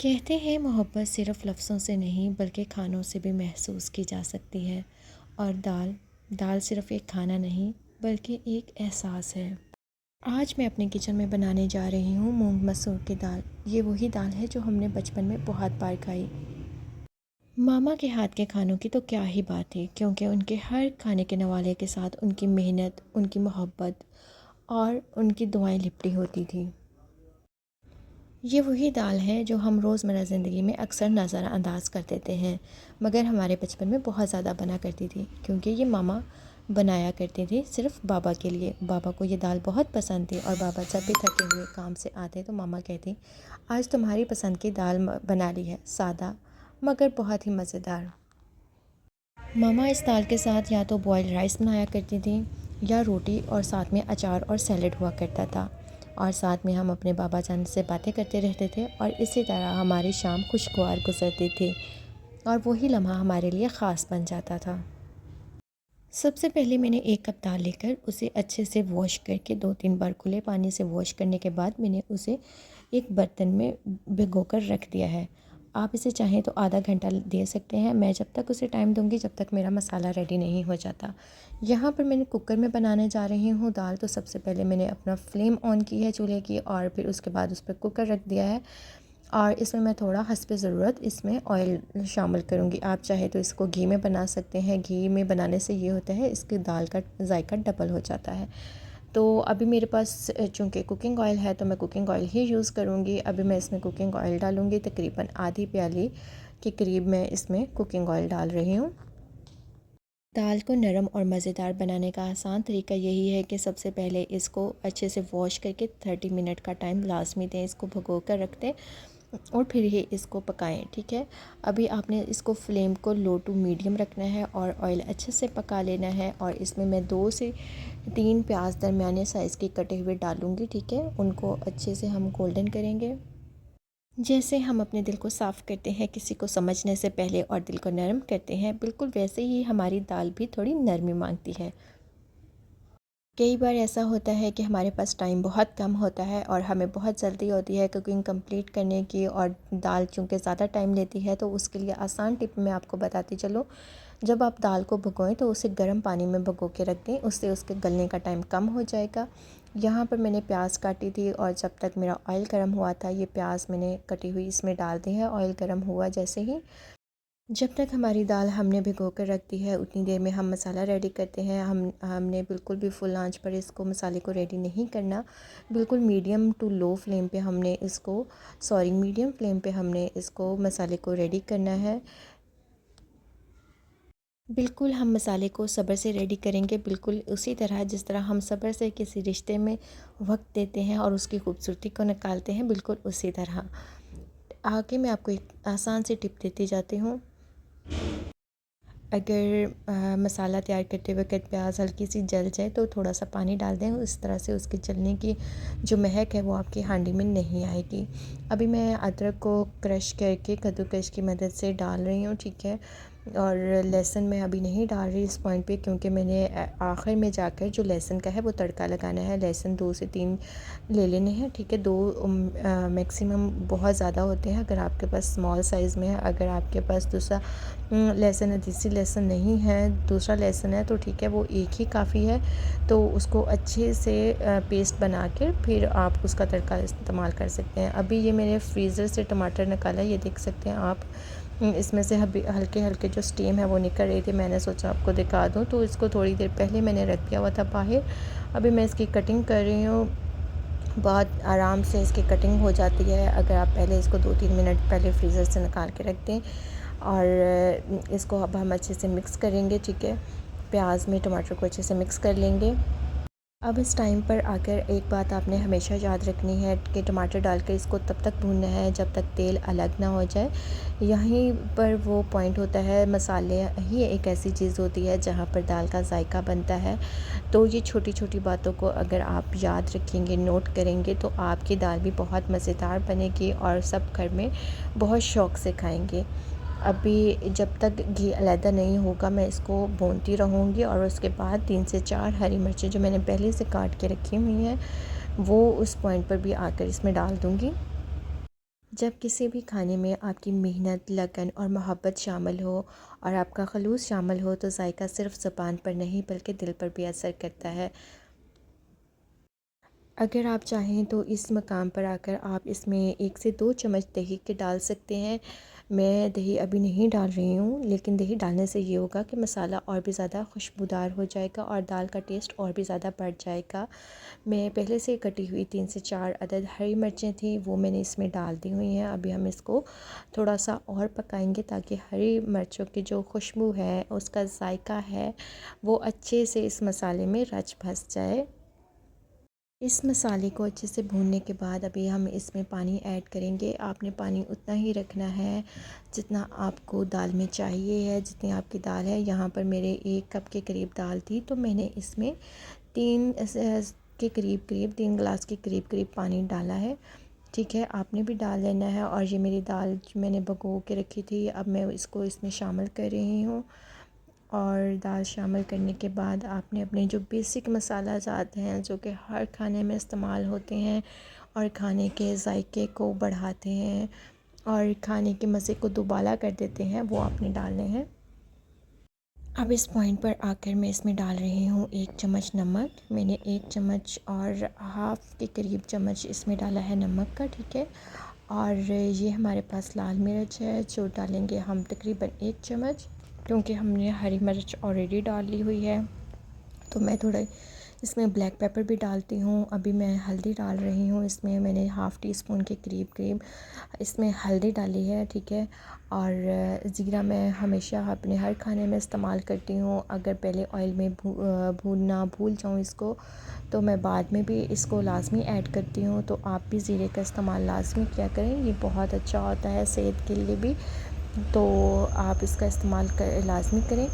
कहते हैं मोहब्बत सिर्फ़ लफ्ज़ों से नहीं बल्कि खानों से भी महसूस की जा सकती है। और दाल दाल सिर्फ़ एक खाना नहीं बल्कि एक एहसास है। आज मैं अपने किचन में बनाने जा रही हूँ मूंग मसूर की दाल। ये वही दाल है जो हमने बचपन में बहुत बार खाई। मामा के हाथ के खानों की तो क्या ही बात है, क्योंकि उनके हर खाने के नवाले के साथ उनकी मेहनत, उनकी मोहब्बत और उनकी दुआएं लिपटी होती थी। ये वही दाल है जो हम रोज़मर्रा ज़िंदगी में अक्सर नज़रअंदाज कर देते हैं, मगर हमारे बचपन में बहुत ज़्यादा बना करती थी, क्योंकि ये मामा बनाया करती थी सिर्फ़ बाबा के लिए। बाबा को ये दाल बहुत पसंद थी और बाबा जब भी थके हुए काम से आते तो मामा कहती, आज तुम्हारी पसंद की दाल बना ली है, सादा मगर बहुत ही मज़ेदार। मामा इस दाल के साथ या तो बॉयल्ड राइस बनाया करती थी या रोटी, और साथ में अचार और सैलेड हुआ करता था। और साथ में हम अपने बाबा जान से बातें करते रहते थे और इसी तरह हमारी शाम खुशगवार गुजरती थी और वही लम्हा हमारे लिए ख़ास बन जाता था। सबसे पहले मैंने 1 कप दाल लेकर उसे अच्छे से वॉश करके 2-3 बार खुले पानी से वॉश करने के बाद मैंने उसे एक बर्तन में भिगोकर रख दिया है। आप इसे चाहें तो आधा घंटा दे सकते हैं। मैं जब तक उसे टाइम दूंगी जब तक मेरा मसाला रेडी नहीं हो जाता। यहाँ पर मैंने कुकर में बनाने जा रही हूँ दाल, तो सबसे पहले मैंने अपना फ्लेम ऑन की है चूल्हे की और फिर उसके बाद उस पर कुकर रख दिया है। और इसमें मैं थोड़ा हस्बे ज़रूरत इसमें ऑयल शामिल करूँगी। आप चाहे तो इसको घी में बना सकते हैं। घी में बनाने से ये होता है इसकी दाल का जायका डबल हो जाता है। तो अभी मेरे पास चूँकि कुकिंग ऑयल है तो मैं कुकिंग ऑयल ही यूज़ करूँगी। अभी मैं इसमें कुकिंग ऑयल डालूँगी, तकरीबन आधी प्याली के करीब मैं इसमें कुकिंग ऑयल डाल रही हूँ। दाल को नरम और मज़ेदार बनाने का आसान तरीका यही है कि सबसे पहले इसको अच्छे से वॉश करके 30 मिनट का टाइम लाजमी दें, इसको भिगो कर रख दें और फिर ही इसको पकाएं। ठीक है, अभी आपने इसको फ्लेम को लो टू मीडियम रखना है और ऑयल अच्छे से पका लेना है। और इसमें मैं 2 से 3 प्याज दरमियाने साइज़ के कटे हुए डालूँगी। ठीक है, उनको अच्छे से हम गोल्डन करेंगे। जैसे हम अपने दिल को साफ़ करते हैं किसी को समझने से पहले और दिल को नरम करते हैं, बिल्कुल वैसे ही हमारी दाल भी थोड़ी नरमी मांगती है। कई बार ऐसा होता है कि हमारे पास टाइम बहुत कम होता है और हमें बहुत जल्दी होती है कुकिंग कंप्लीट करने की, और दाल चूँकि ज़्यादा टाइम लेती है तो उसके लिए आसान टिप मैं आपको बताती चलूँ। जब आप दाल को भिगोएं तो उसे गर्म पानी में भिगो के रख दें, उससे उसके गलने का टाइम कम हो जाएगा। यहाँ पर मैंने प्याज काटी थी और जब तक मेरा ऑयल गर्म हुआ था ये प्याज मैंने कटी हुई इसमें डाल दी है। ऑयल गर्म हुआ जैसे ही, जब तक हमारी दाल हमने भिगो कर रख दी है उतनी देर में हम मसाला रेडी करते हैं। हमने बिल्कुल भी फुल आंच पर इसको मसाले को रेडी नहीं करना। बिल्कुल मीडियम टू लो फ्लेम पे हमने इसको मीडियम फ्लेम पे हमने इसको मसाले को रेडी करना है। बिल्कुल हम मसाले को सब्र से रेडी करेंगे, बिल्कुल उसी तरह जिस तरह हम सब्र से किसी रिश्ते में वक्त देते हैं और उसकी खूबसूरती को निकालते हैं, बिल्कुल उसी तरह। आगे मैं आपको एक आसान सी टिप देती जाती हूँ। अगर मसाला तैयार करते वक्त प्याज हल्की सी जल जाए तो थोड़ा सा पानी डाल दें, इस तरह से उसके जलने की जो महक है वो आपकी हांडी में नहीं आएगी। अभी मैं अदरक को क्रश करके कद्दूकस की मदद से डाल रही हूँ। ठीक है, और लहसुन मैं अभी नहीं डाल रही इस पॉइंट पे, क्योंकि मैंने आखिर में जाकर जो लहसुन का है वो तड़का लगाना है। लहसुन 2 से 3 ले लेने हैं। ठीक है, 2 मैक्सिमम बहुत ज़्यादा होते हैं अगर आपके पास स्मॉल साइज़ में है। अगर आपके पास दूसरा लहसुन देसी लहसुन नहीं है, दूसरा लहसुन है तो ठीक है, वो एक ही काफ़ी है। तो उसको अच्छे से पेस्ट बना कर फिर आप उसका तड़का इस्तेमाल कर सकते हैं। अभी ये मैंने फ्रीज़र से टमाटर निकाला, ये देख सकते हैं आप। इसमें से हल्के हल्के जो स्टीम है वो निकल रही थी, मैंने सोचा आपको दिखा दूँ, तो इसको थोड़ी देर पहले मैंने रख दिया हुआ था बाहर। अभी मैं इसकी कटिंग कर रही हूँ। बहुत आराम से इसकी कटिंग हो जाती है अगर आप पहले इसको 2-3 मिनट पहले फ्रीज़र से निकाल के रख दें। और इसको अब हम अच्छे से मिक्स करेंगे। ठीक है, प्याज में टमाटर को अच्छे से मिक्स कर लेंगे। अब इस टाइम पर आकर एक बात आपने हमेशा याद रखनी है कि टमाटर डालकर इसको तब तक भूनना है जब तक तेल अलग ना हो जाए। यहीं पर वो पॉइंट होता है, मसाले ही एक ऐसी चीज़ होती है जहाँ पर दाल का जायका बनता है। तो ये छोटी छोटी बातों को अगर आप याद रखेंगे, नोट करेंगे, तो आपकी दाल भी बहुत मज़ेदार बनेगी और सब घर में बहुत शौक़ से खाएँगे। अभी जब तक घी अलहदा नहीं होगा मैं इसको भूनती रहूँगी और उसके बाद 3 से 4 हरी मिर्चें जो मैंने पहले से काट के रखी हुई हैं वो उस पॉइंट पर भी आकर इसमें डाल दूँगी। जब किसी भी खाने में आपकी मेहनत, लगन और मोहब्बत शामिल हो और आपका खलूस शामिल हो तो जायका सिर्फ़ ज़ुबान पर नहीं बल्कि दिल पर भी असर करता है। अगर आप चाहें तो इस मकाम पर आकर आप इसमें 1 से 2 चम्मच दही के डाल सकते हैं। मैं दही अभी नहीं डाल रही हूँ, लेकिन दही डालने से ये होगा कि मसाला और भी ज़्यादा खुशबूदार हो जाएगा और दाल का टेस्ट और भी ज़्यादा बढ़ जाएगा। मैं पहले से कटी हुई 3 से 4 अदद हरी मिर्चें थी, वो मैंने इसमें डाल दी हुई हैं। अभी हम इसको थोड़ा-सा और पकाएंगे ताकि हरी मिर्चों की जो खुशबू है, उसका ज़ायका है, वो अच्छे से इस मसाले में रच बस जाए। इस मसाले को अच्छे से भूनने के बाद अभी हम इसमें पानी ऐड करेंगे। आपने पानी उतना ही रखना है जितना आपको दाल में चाहिए है, जितनी आपकी दाल है। यहाँ पर मेरे 1 कप के करीब दाल थी, तो मैंने इसमें 3 के करीब 3 गिलास के करीब पानी डाला है। ठीक है, आपने भी डाल लेना है। और ये मेरी दाल जो मैंने भिगो के रखी थी, अब मैं इसको इसमें शामिल कर रही हूँ। और दाल शामिल करने के बाद आपने अपने जो बेसिक मसाला ज़ात हैं जो कि हर खाने में इस्तेमाल होते हैं और खाने के जायके को बढ़ाते हैं और खाने के मज़े को दुबाला कर देते हैं, वो आपने डालने हैं। अब इस पॉइंट पर आकर मैं इसमें डाल रही हूँ 1 चम्मच नमक। मैंने 1 चम्मच और हाफ़ के करीब चम्मच इसमें डाला है नमक का, ठीक है। और ये हमारे पास लाल मिर्च है जो डालेंगे हम तकरीबन 1 चम्मच, क्योंकि हमने हरी मिर्च ऑलरेडी डाल ली हुई है। तो मैं थोड़ा इसमें ब्लैक पेपर भी डालती हूँ। अभी मैं हल्दी डाल रही हूँ, इसमें मैंने हाफ़ टी स्पून के करीब इसमें हल्दी डाली है, ठीक है। और ज़ीरा मैं हमेशा अपने हर खाने में इस्तेमाल करती हूँ। अगर पहले ऑयल में भूनना भूल जाऊँ इसको, तो मैं बाद में भी इसको लाज़मी ऐड करती हूँ। तो आप भी ज़ीरे का इस्तेमाल लाज़मी किया करें, ये बहुत अच्छा होता है सेहत के लिए भी। तो आप इसका इस्तेमाल कर लाज़मी करें।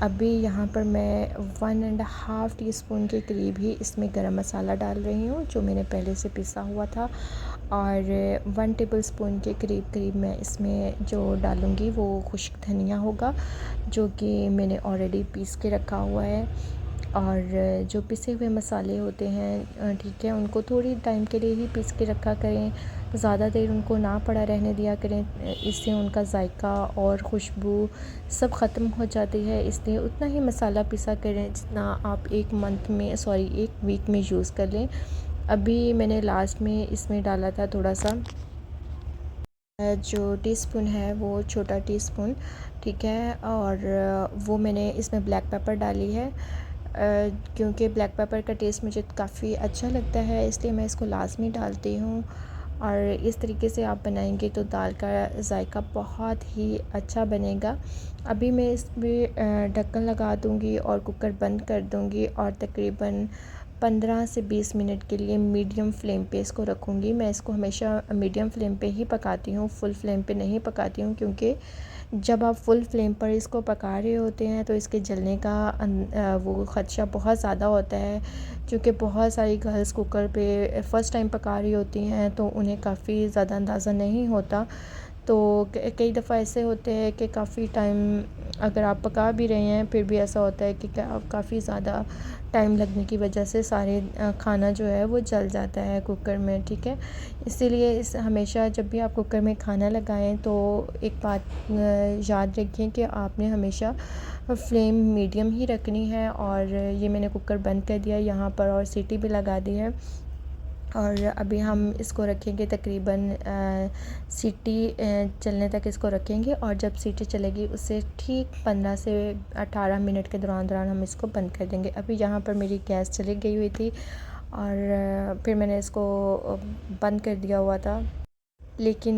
अभी यहाँ पर मैं 1 एंड हाफ़ टी स्पून के करीब ही इसमें गरम मसाला डाल रही हूँ, जो मैंने पहले से पिसा हुआ था। और 1 टेबल स्पून के करीब मैं इसमें जो डालूँगी वो खुश्क धनिया होगा, जो कि मैंने ऑलरेडी पीस के रखा हुआ है। और जो पिसे हुए मसाले होते हैं, ठीक है, उनको थोड़ी टाइम के लिए ही पीस के रखा करें, ज़्यादा देर उनको ना पड़ा रहने दिया करें, इससे उनका जायका और खुशबू सब ख़त्म हो जाती है। इसलिए उतना ही मसाला पिसा करें जितना आप 1 वीक में यूज़ कर लें। अभी मैंने लास्ट में इसमें डाला था थोड़ा सा जो टीस्पून है वो छोटा टीस्पून, ठीक है। और वो मैंने इसमें ब्लैक पेपर डाली है, क्योंकि ब्लैक पेपर का टेस्ट मुझे काफ़ी अच्छा लगता है, इसलिए मैं इसको लाज़मी डालती हूँ। और इस तरीके से आप बनाएंगे तो दाल का जायका बहुत ही अच्छा बनेगा। अभी मैं इसमें ढक्कन लगा दूँगी और कुकर बंद कर दूँगी और तकरीबन 15 से 20 मिनट के लिए मीडियम फ्लेम पे इसको रखूँगी। मैं इसको हमेशा मीडियम फ्लेम पे ही पकाती हूँ, फुल फ्लेम पे नहीं पकाती हूँ, क्योंकि जब आप फुल फ्लेम पर इसको पका रहे होते हैं तो इसके जलने का वो ख़दशा बहुत ज़्यादा होता है। क्योंकि बहुत सारी गर्ल्स कुकर पे फ़र्स्ट टाइम पका रही होती हैं, तो उन्हें काफ़ी ज़्यादा अंदाज़ा नहीं होता। तो कई दफ़ा ऐसे होते हैं कि काफ़ी टाइम अगर आप पका भी रहे हैं, फिर भी ऐसा होता है कि काफ़ी ज़्यादा टाइम लगने की वजह से सारे खाना जो है वो जल जाता है कुकर में, ठीक है। इसीलिए हमेशा जब भी आप कुकर में खाना लगाएं तो एक बात याद रखें कि आपने हमेशा फ्लेम मीडियम ही रखनी है। और ये मैंने कुकर बंद कर दिया यहाँ पर और सीटी भी लगा दी है। और अभी हम इसको रखेंगे तकरीबन सीटी चलने तक इसको रखेंगे, और जब सीटी चलेगी उससे ठीक 15 से 18 मिनट के दौरान हम इसको बंद कर देंगे। अभी यहाँ पर मेरी गैस चली गई हुई थी और फिर मैंने इसको बंद कर दिया हुआ था, लेकिन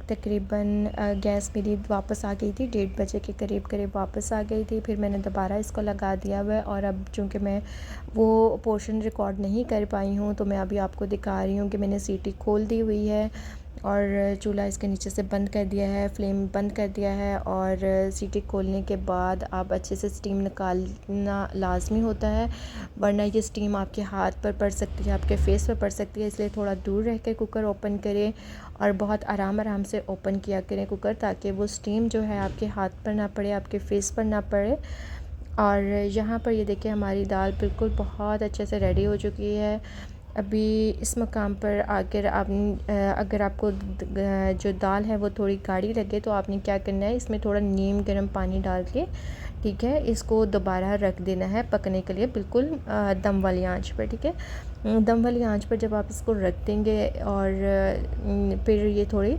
तकरीबन गैस मेरी वापस आ गई थी, 1:30 बजे के करीब वापस आ गई थी। फिर मैंने दोबारा इसको लगा दिया हुआ है और अब चूँकि मैं वो पोर्शन रिकॉर्ड नहीं कर पाई हूँ, तो मैं अभी आपको दिखा रही हूँ कि मैंने सीटी खोल दी हुई है और चूल्हा इसके नीचे से बंद कर दिया है, फ्लेम बंद कर दिया है। और सीटी खोलने के बाद आप अच्छे से स्टीम निकालना लाज़मी होता है, वरना ये स्टीम आपके हाथ पर पड़ सकती है, आपके फेस पर पड़ सकती है। इसलिए थोड़ा दूर रह कर कुकर ओपन करें और बहुत आराम से ओपन किया करें कुकर, ताकि वो स्टीम जो है आपके हाथ पर ना पड़े, आपके फेस पर ना पड़े। और यहाँ पर ये देखिए हमारी दाल बिल्कुल बहुत अच्छे से रेडी हो चुकी है। अभी इस मकाम पर आकर आप अगर आपको जो दाल है वो थोड़ी गाढ़ी लगे तो आपने क्या करना है, इसमें थोड़ा नीम गर्म पानी डाल के, ठीक है, इसको दोबारा रख देना है पकने के लिए, बिल्कुल दम वाली आंच पर, ठीक है। दम वाली आंच पर जब आप इसको रख देंगे और फिर ये थोड़ी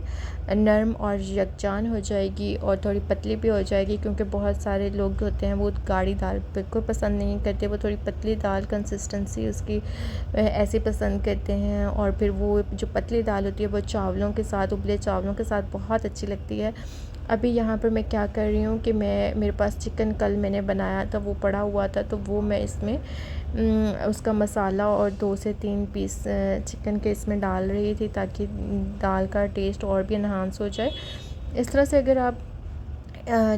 नरम और यकजान हो जाएगी और थोड़ी पतली भी हो जाएगी, क्योंकि बहुत सारे लोग होते हैं वो गाढ़ी दाल बिल्कुल पसंद नहीं करते, वो थोड़ी पतली दाल कंसिस्टेंसी उसकी ऐसे पसंद करते हैं। और फिर वो जो पतली दाल होती है वो चावलों के साथ, उबले चावलों के साथ बहुत अच्छी लगती है। अभी यहाँ पर मैं क्या कर रही हूँ कि मेरे पास चिकन कल मैंने बनाया था वो पड़ा हुआ था, तो वो मैं इसमें उसका मसाला और 2 से 3 पीस चिकन के इसमें डाल रही थी, ताकि दाल का टेस्ट और भी इन्हांस हो जाए। इस तरह से अगर आप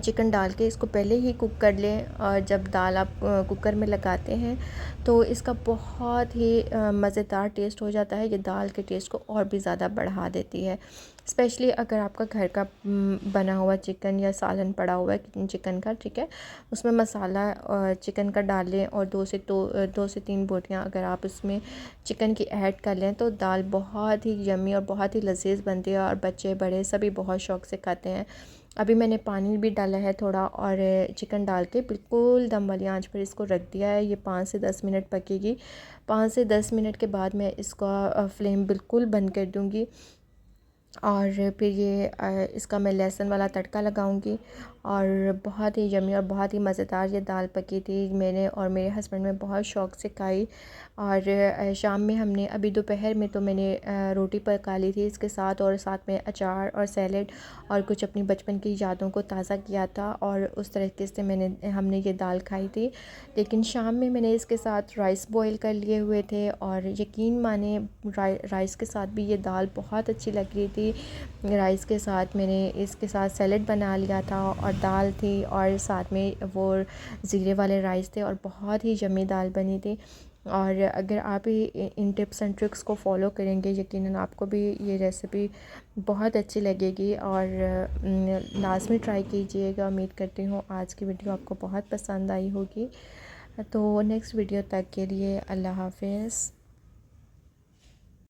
चिकन डाल के इसको पहले ही कुक कर लें, और जब दाल आप कुकर में लगाते हैं तो इसका बहुत ही मज़ेदार टेस्ट हो जाता है। ये दाल के टेस्ट को और भी ज़्यादा बढ़ा देती है। स्पेशली अगर आपका घर का बना हुआ चिकन या सालन पड़ा हुआ है चिकन का, ठीक है, उसमें मसाला चिकन का डाल लें और 2 से 3 बोटियाँ अगर आप इसमें चिकन की ऐड कर लें तो दाल बहुत ही यम्मी और बहुत ही लजीज बनती है, और बच्चे बड़े सभी बहुत शौक़ से खाते हैं। अभी मैंने पानी भी डाला है थोड़ा, और चिकन डाल के बिल्कुल दम वाली आंच पर इसको रख दिया है। ये 5 से 10 मिनट पकेगी। 5 से 10 मिनट के बाद मैं इसका फ्लेम बिल्कुल बंद कर दूँगी, और फिर ये इसका मैं लहसुन वाला तड़का लगाऊंगी, और बहुत ही यम्मी और बहुत ही मज़ेदार ये दाल पकी थी। मैंने और मेरे हस्बैंड ने बहुत शौक़ से खाई। और शाम में हमने, अभी दोपहर में तो मैंने रोटी पका ली थी इसके साथ, और साथ में अचार और सैलेड और कुछ अपनी बचपन की यादों को ताज़ा किया था, और उस तरीके से हमने ये दाल खाई थी। लेकिन शाम में मैंने इसके साथ राइस बॉईल कर लिए हुए थे, और यकीन माने राइस के साथ भी ये दाल बहुत अच्छी लग रही थी। राइस के साथ मैंने इसके साथ सैलेड बना लिया था, और दाल थी, और साथ में वो ज़ीरे वाले राइस थे, और बहुत ही यम्मी दाल बनी थी। और अगर आप इन टिप्स एंड ट्रिक्स को फॉलो करेंगे, यकीनन आपको भी ये रेसिपी बहुत अच्छी लगेगी, और लाजमी ट्राई कीजिएगा। उम्मीद करती हूँ आज की वीडियो आपको बहुत पसंद आई होगी। तो नेक्स्ट वीडियो तक के लिए अल्लाह हाफ़िज़।